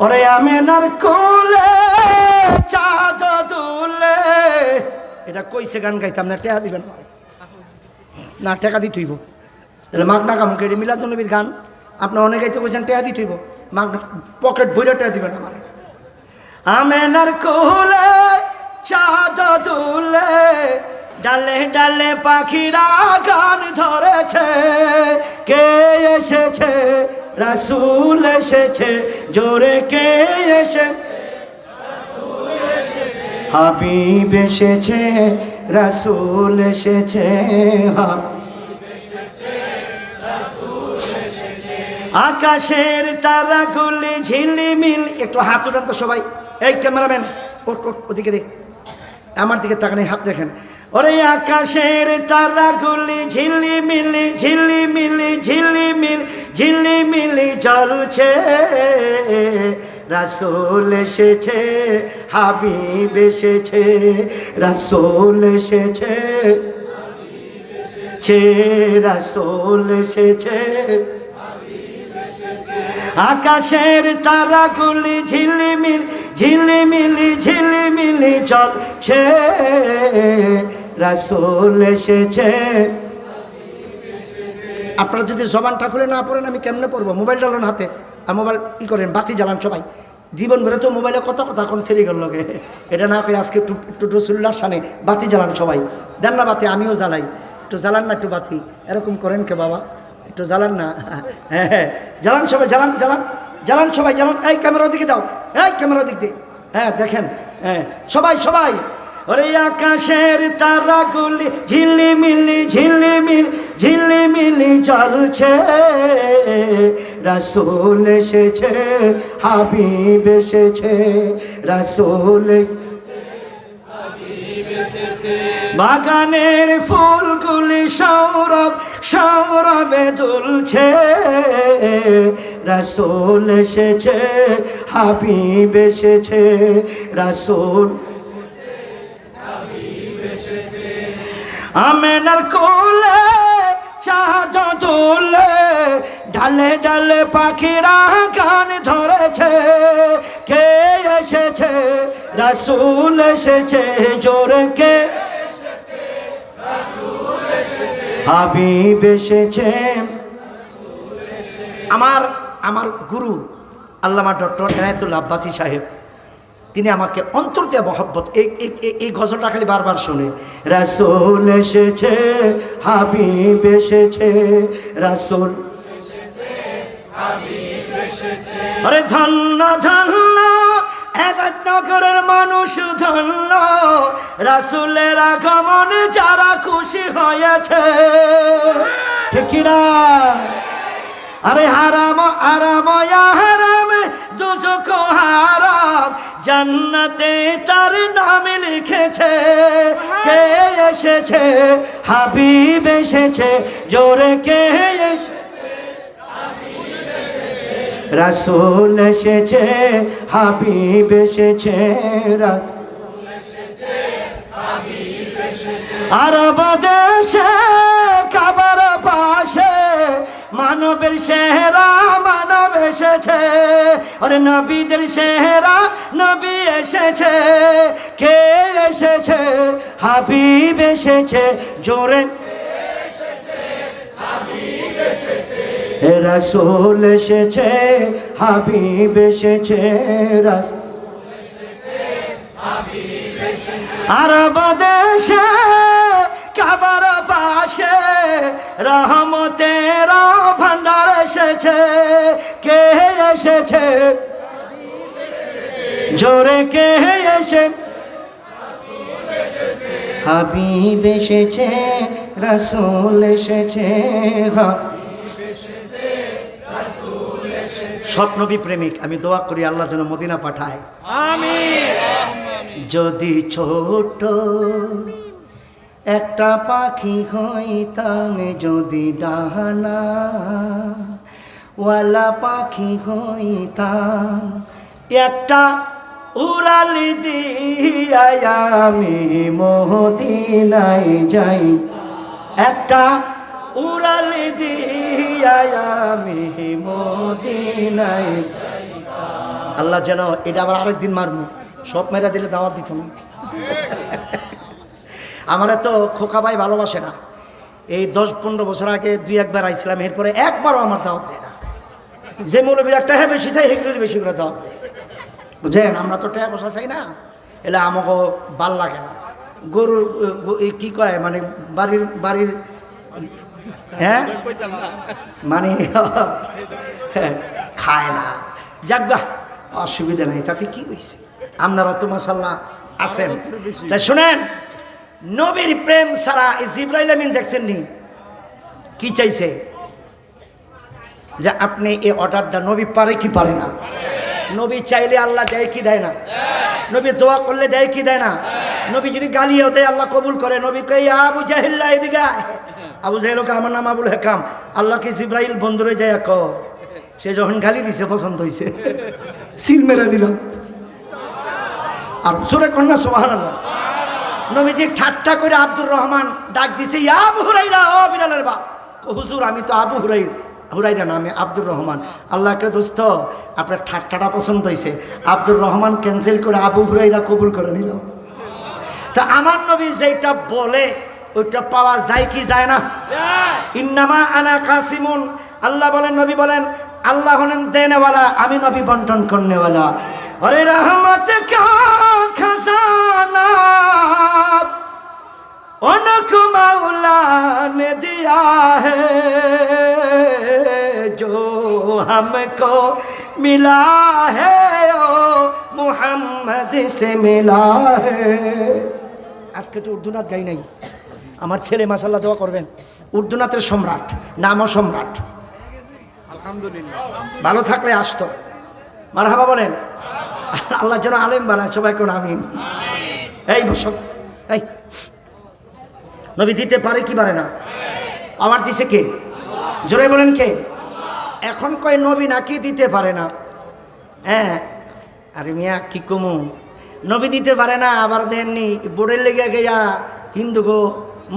ওরে আমেনার কোলে চাঁদ দুলে, এটা কইছে গান গাইতাম না, টেকা দিবেন না, টেকা দিতে হইব। তাহলে মাগনা কামকে এটা মিলাদুন নবীর গান, আপনার অনেক গাইতে কইছেন টেকা দিতে হইব, মাগনা পকেট ভরে টেকা দিবেন আমার। আমেনার কোলে চাঁদ দুলে, ডালে ডালে পাখিরা গান ধরেছে, কে এসেছে রাসূল এসেছে, জোরে কে এসেছে, হাবিব এসেছে, রাসূল এসেছে, আকাশের তারাগুলি ঝিলিমিল। একটু হাত উঠান তো সবাই, এই ক্যামেরাম্যান ওদিকে দেখ, আমার দিকে তাকানে হাত দেখেন। ওরে আকাশের তারাগুলি ঝিলিমিলি ঝিলিমিলি ঝিলিমিল ঝিলিমিলি জ্বলছে, রাসূল এসেছে, হাবিব এসেছে, রাসূল এসেছে, রাসূল এসেছে। আকাশের তারাগুলি ঝিলিমিল ঝিলিমিলি ঝিলিমিলি জ্বলছে, রাসূল এসেছে। আপনারা যদি জবানটা খুলে না পড়েন আমি কেমনে পড়বো? মোবাইল ডালেন হাতে, আর মোবাইল ই করেন, বাতি জ্বালান সবাই। জীবন ভরে তো মোবাইলে কত কথা কোন সেরি গেল লোকে, এটা না কই আজকে একটু রসুল্লাহর শানে বাতি জ্বালান সবাই। দেন না বাতি, আমিও জ্বালাই, একটু জ্বালান না একটু বাতি, এরকম করেন কে বাবা, একটু জ্বালান না। হ্যাঁ হ্যাঁ জ্বালান সবাই, জ্বালান জ্বালান জ্বালান সবাই জ্বালান। এই ক্যামেরার দিকে দাও, এই ক্যামেরার দিক দিয়ে, হ্যাঁ দেখেন, হ্যাঁ সবাই সবাই। ওরে আকাশের তারাগুলি ঝিলিমিলি ঝিলিমিল ঝিলিমিলি জ্বলছে, রাসূল এসেছে, হাবিব এসেছে, রাসূল বাগানের ফুলগুলি সৌরভ সৌরভে দুলছে, রাসূল এসেছে, হাবিব এসেছে, রাসূল। আমেনার কোলে চাঁদ দুলে, ডালে ডালে পাখিরা গান ধরেছে, কে এসেছে রাসূল এসেছে, জোরে কে হাবিব এসেছে। আমার গুরু আল্লামা ডক্টর এনায়েতুল্লাহ আব্বাসী সাহেব, তিনি আমাকে অন্তর দিয়ে মহব্বত এই গজলটা খালি বারবার শুনে, রাসূল এসেছে, হাবিব এসেছে, রাসূল। আরে ধন্য ধন্য নগরের মানুষ ধন্য, রাসূলের আগমনে যারা খুশি হয়েছে, ঠিক না? আরে হারাম আরাম হারাম দুজক হারাম, জান্নাতে তার নাম লিখেছে, কে এসেছে হাবিব এসেছে, জোরে কে এসেছে, রাসূল এসেছে, হাবিব এসেছে, রাসূল এসেছে, হাবিব এসেছে। আরব দেশে কাবার পাশে মানবের সেহরা মানব এসেছে, আরে নবীদের সেহরা নবী এসেছে, কে এসেছে হাবিব এসেছে, জোরে রাসূল এসেছে, হাবিব এসেছে, রাসূল এসেছে, হাবিব এসেছে। আরব দেশে কাবার পাশে রহমতের ভান্ডার এসেছে, কে এসেছে জোরে কে এসেছে, হাবিব এসেছে, রাসূল এসেছে, স্বপ্নবী প্রেমিক। আমি দোয়া করি আল্লাহ যেন মদিনা পাঠায়, আমিন। যদি ছোট একটা পাখি হইতাম, যদি ডানা ওয়ালা পাখি হইতাম, একটা উড়ালি দিয়া আমি মদিনায় যাই, একটা উড়ালি দিয়া আমি মদিনায় যাই। আল্লাহ যেন এটা আবার আরেকদিন মারবো, সব মেরা দিলে দাওয়াত দিত না। আমার তো খোকা ভাই ভালোবাসে না, এই 10-15 বছর আগে 2-1 বার আইছিলাম, এরপরে একবারও আমার দাওয়াত দেয় না। যে মৌলবীরা টাকা বেশি চাই সেগুলোর বেশি করে দাওয়াত দেয়, বুঝেন? আমরা তো টাকা পয়সা চাই না, এলে আমাকে ভাল লাগে না। গরুর কি কয় মানে বাড়ির হ্যাঁ মানে খায় না, যাজ্ঞা অসুবিধা নাই, তাতে কি হয়েছে? আপনারা তো মাশাআল্লাহ আছেন। তাই শুনেন, নবীর প্রেম ছাড়া জিবরাইল আমিন দেখছেন নি কি চাইছে? যে আপনি এই অর্ডারটা, নবী পারে কি পারে না? নবী চাইলে আল্লাহ দেয় কি দেয় না? নবী দোয়া করলে দেয় কি দেয় না? নবী যদি গালিও দেয় আল্লাহ কবুল করে। নবী কই আবু জাহিল্লা এদিকে আয়। আবু জাহিলকে আমার নাম আবুল হেকাম, আল্লাহকে জিবরাইল বন্ধুরে যায় ক। সে যখন গালি দিছে পছন্দ হয়েছে, সিল মেরে দিলাম। আর জোরে কন্যা সুবহানাল্লাহ। নবীজি ঠাট্টা করে আব্দুর রহমান ডাক দিছে, ইয়া আবু হুরাইরা, ও বিলালের বাপ। হুজুর আমি তো আবু হুরাইরা না, আমি আব্দুর রহমান। আল্লাহকে দোস্ত আপনার ঠাট্টাটা পছন্দ হয়েছে, আব্দুর রহমান ক্যান্সেল করে আবু হুরাইরা কবুল করে নিল। তা আমার নবী যেটা বলে ওইটা পাওয়া যায় কি যায় না? ইন্নামা আনা কাসিমুন। আল্লাহ বলেন, নবী বলেন, আল্লাহ হলেন দেনেওয়ালা, আমি নবী বন্টন করনেওয়ালা। अरे रहमत का खजाना उनको मौला ने दिया है, जो हमको मिला है ओ मुहम्मद से मिला है। আজকে তো উর্দু নাচ গাই নাই, আমার ছেলে মাশাআল্লাহ দোয়া করবেন, উর্দু নাচের সম্রাট, নামও সম্রাট, আলহামদুলিল্লাহ। ভালো থাকলে আসতো, মারহাবা বলেন। আল্লাহ যেন আলেম বানায়, সবাই কোন আমিন। এই বসক, এই নবী দিতে পারে কি পারে না? পাওয়ার দিছে কে? জোরে বলেন কে? এখন কয় নবী নাকি দিতে পারে না। হ্যাঁ, আরে মিয়া কি কমু, নবী দিতে পারে না, আবার দেননি বোর্ডের লেগে গিয়া হিন্দু গো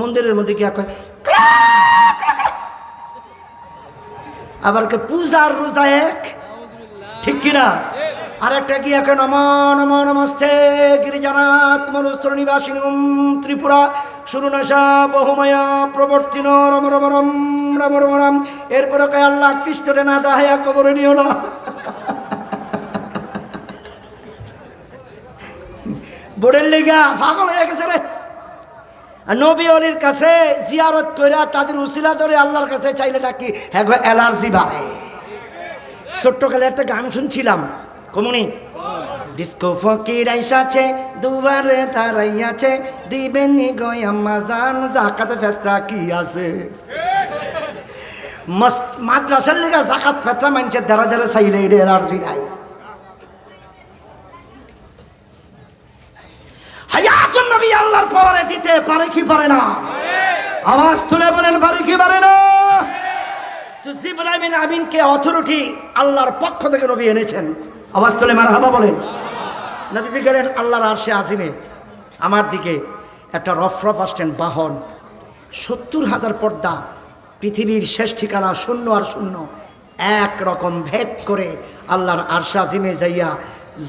মন্দিরের মধ্যে গিয়া কয়, আবার কে পূজার রোজা এক, ঠিক কিনা? আর একটা কি একে নম নম নমস্তে গিরিজানাথ মনুস্ত্র নিবাসিনী ত্রিপুরা সুরনাশা বহুমায়া প্রবর্তিন রম রম রম রম রম রম। এরপরে কয় আল্লাহ কৃষ্ণরে না দাহায়া কবরে নিও না। বোর্ডের লেগা পাগল হয়ে গেছে রে। নবী অলির কাছে জিয়ারত কইরা তাদের উসিলা ধরে আল্লাহর কাছে চাইলে নাকি হ্যাঁ অ্যালার্জি বাড়ে। ছোট্টকালে একটা গান শুনছিলাম, কমুনি ডিস্কো ফকির আইসাছে দুবারে দাঁড়াইয়াছে, দিবেনি গয় আম্মা জান জাকাত ফেতরা কি আছে। মাদ্রাসার লেগা জাকাত ফেতরা মানছে দাঁড়া দাঁড়া চাইলে এটা এলার্জি নাই। হায়াতুন নবী আল্লাহর পাওয়ারে দিতে পারে কি পারে না? আওয়াজ তুলে বলেন পারে কি পারে না? তো জিবরাইল আমিনকে অথরিটি আল্লাহর পক্ষ থেকে নবী এনেছেন। আওয়াজ তুলে মারহাবা বলেন। নবীজি গেলেন আল্লাহর আরশে আজিমে, আমার দিকে একটা রফরফ আসতেন বাহন, 70,000 পর্দা, পৃথিবীর শেষ ঠিকানা শূন্য আর শূন্য, এক রকম ভেদ করে আল্লাহর আরশে আজিমে যাইয়া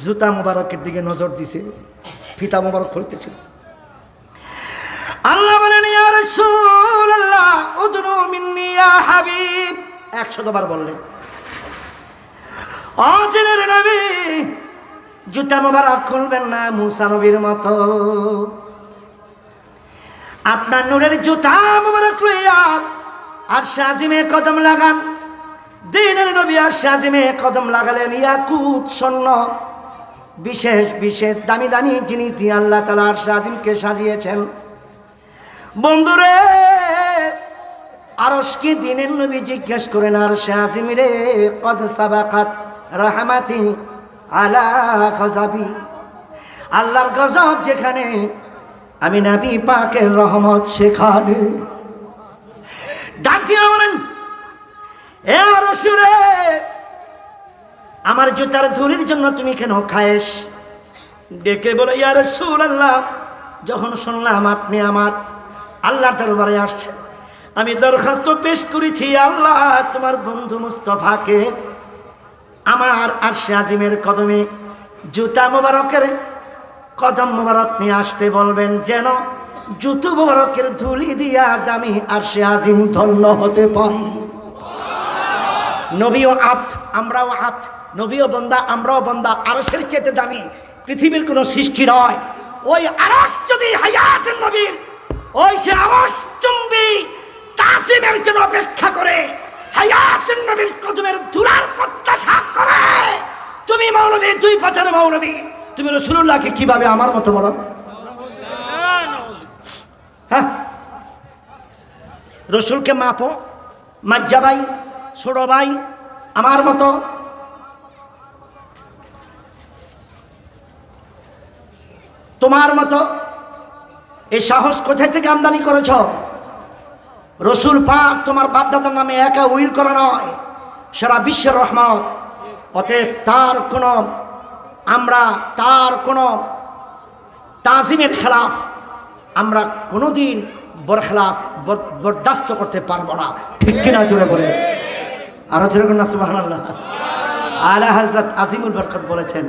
জুতা মুবারকের দিকে নজর দিছে, ফিতা মুবারক খুলতেছিল। আল্লাহ বলেন ইয়া রাসূলুল্লাহ উদনু মিন্নি ইয়া হাবিব, 100 বার বললেন। অজিনের নবী জুতা মুবারক খুলবেন না মুসা নবীর মতো, আপনার নূরের জুতা মুবারক লইয়া আরশে আজিমে কদম লাগান। দিনের নবী আরশে আজিমে কদম লাগালেন, ইয়াকুত স্বর্ণ বিশেষ বিশেষ দামি দামি জিনিস দিয়ে আল্লাহ তাআলা আরশে আজিমকে সাজিয়েছেন। বন্ধুরে, আরশকে দিনের নবী জিজ্ঞেস করেন, আরশে আজিম রে কদ সাবাকাত রাহমাতি আলা গযাবি, আল্লাহর গজব যেখানে আমি নবী পাকের রহমত সেখানে। ডাক দিয়ে বলেন, এ আরশ রে, আমার জুতার ধুলির জন্য তুমি কেন খায়েশ? ডেকে বলে, ইয়া রাসূলুল্লাহ, যখন শুনলাম আপনি আমার আল্লাহর দরবারে আসছেন, আমি দরখাস্ত পেশ করেছি, আল্লাহ তোমার বন্ধু মুস্তাফাকে আমার আরশে আজিমের কদমে জুতা মোবারকের কদম মোবারক নিয়ে আসতে বলবেন, যেন জুতো মোবারকের ধুলি দিয়া দামি আরশে আজিম ধন্য হতে পারি। নবীও আব্দ, আমরাও আব্দ, নবীও বন্দা, আমরাও বন্দা। আরশের চেয়ে দামি পৃথিবীর কোনো সৃষ্টি নয়। ওই আরশ যদি হায়াতুন নবীর ওই সে আরশ চুম্বি তাসিমের জন্য অপেক্ষা করে, হায়াতুন নবীর কদমের ধুলার প্রত্যাশা করে, তুমি মৌলবী, দুই পথের মৌলবী, তুমি রাসূলুল্লাহকে কিভাবে আমার মতো বলো? হ্যাঁ, রসুলকে মাপো, মাজ্জা ভাই, ছোট ভাই, আমার মতো। তোমার মতো এই সাহস কোথায় থেকে আমদানি করেছ? রসুল পাক তোমার বাপদাদার নামে একা উইল করা নয়, সারা বিশ্বের রহমত। অতএব তার কোনো তাজিমের খেলাফ আমরা কোনোদিন বরদাস্ত করতে পারবো না। ঠিক কিনা জোরে বলে, আরো জোরে না সুবহানাল্লাহ। আলা হযরত আজিমুল বরকত বলেছেন,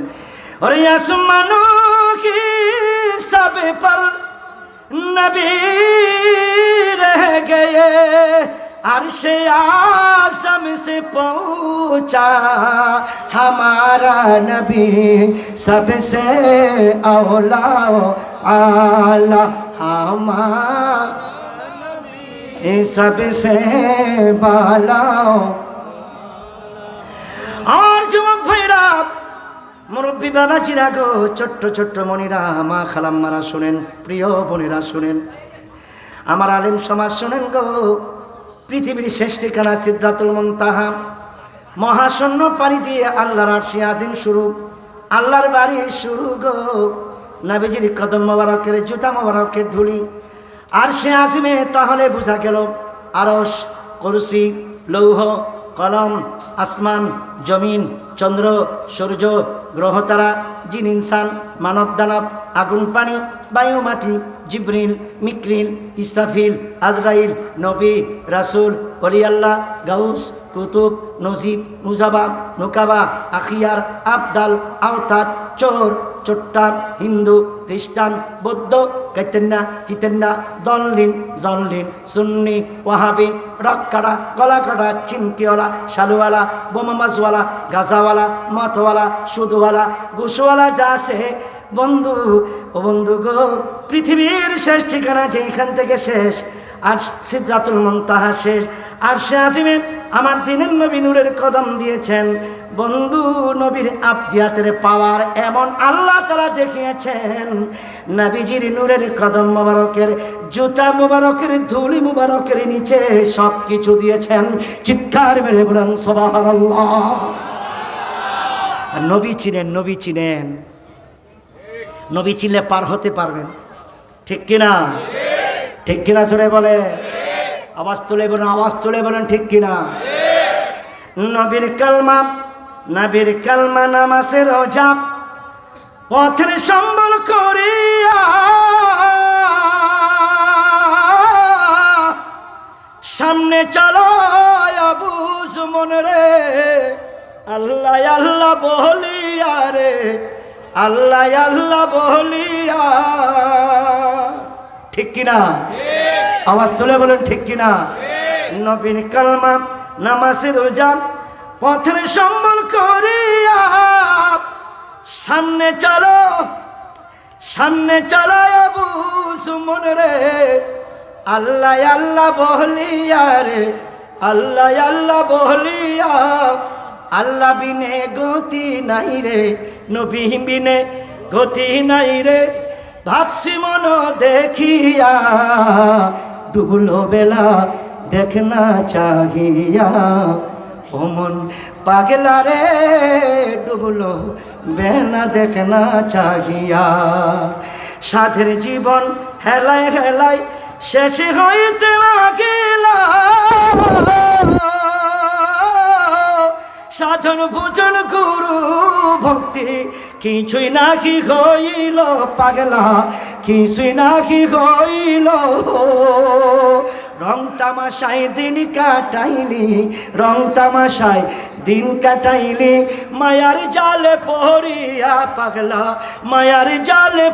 और आसमानों की सब पर नबी रह गए, अर्श आज़म से पहुँचा हमारा नबी, सबसे औला आला हमारा सबसे बाला। और जुमक भैरा মুরব্বী বাবা চিরা গো, ছোট্ট ছোট্ট মনিরা, মা খালাম্মারা শোনেন, প্রিয় বোনেরা শোনেন, আমার আলেম সমাজ শোনেন গো। পৃথিবীর শেষ ঠিকানা সিদরাতুল মুনতাহা, মহাশূন্য পানি দিয়ে আল্লাহর আরশে আজিম শুরু, আল্লাহর বাড়ি শুরু গো। নবীজির কদম মোবারকের জুতা মোবারকের ধুলি আরশে আজিমে, তাহলে বোঝা গেল আরশ, কুরসি, লৌহ, কলম, আসমান, জমিন, চন্দ্র, সূর্য, গ্রহতারা, জিন, ইনসান, মানব দানব, আগুন, পানি, বায়ু, মাটি, জিবরিল, মিকরিল, ইসরাফিল, আজরাইল, নবী, রাসূল, ওলি আল্লাহ, গাউস, কুতুব, নজিব, মুজাবা, নুকাবা, আখিয়ার, আবদাল, আওতাদ, চোর, চোট্টা, হিন্দু, খ্রিস্টান, বৌদ্ধ, কৈতন্যা, চিতেন্যা, দলিন, জনলিন, সুন্নি, ওয়াহাবি, রক্কাড়া, গলাকাটা, চিমকিওয়ালা, শালুওয়ালা, বোমামাজওয়ালা, গাজাওয়ালা, মতওয়ালা, সুদওয়ালা, ঘুষওয়ালা, যা আছে বন্ধু, ও বন্ধু গো, পৃথিবীর শেষ ঠিকানা যেখান থেকে শেষ, আর সিদরাতুল মুনতাহা শেষ, আরশে আজিমে আমার দিনের নবী নূরের কদম দিয়েছেন বন্ধু। নবীর আবদিয়াতের পাওয়ার এমন আল্লাহ তাআলা দেখিয়েছেন, নবীজির নূরের কদম মোবারকের জুতা মোবারকের ধুলি মোবারকের নিচে সব কিছু দিয়েছেন। চিৎকার মেরে বলেন সুবহানাল্লাহ। আর নবী চিনেন, নবী চিনেন, নবী চিনলে পার হতে পারবেন। ঠিক কিনা? ঠিক কিনা জোরে বলে, আওয়াজ তুলে বলেন, আওয়াজ তুলে বলেন, ঠিক কিনা? নবীর কালমা, নবীর কালমা, নামাজের রোজা, পথের সম্বল করিয়া সামনে চলো বুঝ মন রে, আল্লাহ আল্লাহ বলিয়া রে, আল্লাহ আল্লাহ বলিয়া। ঠিক কিনা? আওয়াজ তুলে বলেন, ঠিক কিনা? নবীর কালমা, নামাজের রোজা, পথের সম্বল করিয়া সামনে চলো, সামনে চলো বুঝ মন রে, আল্লাহ আল্লাহ বলিয়া রে, আল্লাহ আল্লাহ বলিয়া। আল্লাহ বিনে গতি নাই রে, নবী বিনে গতি নাই রে, ভাবছি মন দেখিয়া, ডুবলো বেলা দেখনা চাহিয়া, ও মন পাগলা রে, ডুবলো বেলা দেখনা চাহিয়া। সাধের জীবন হেলায় হেলায় শেষ হইতে লাগিলা, সাধন ভোজন গুরু ভক্তি কিছুই নাকি হইল পাগলা, কিছুই নাকি হইল। রং তামাশায় দিন কাটাইলি, রং তামাশায় দিন কাটাইলি, মায়ার জালে পড়িয়া পাগলা, মায়ার জালে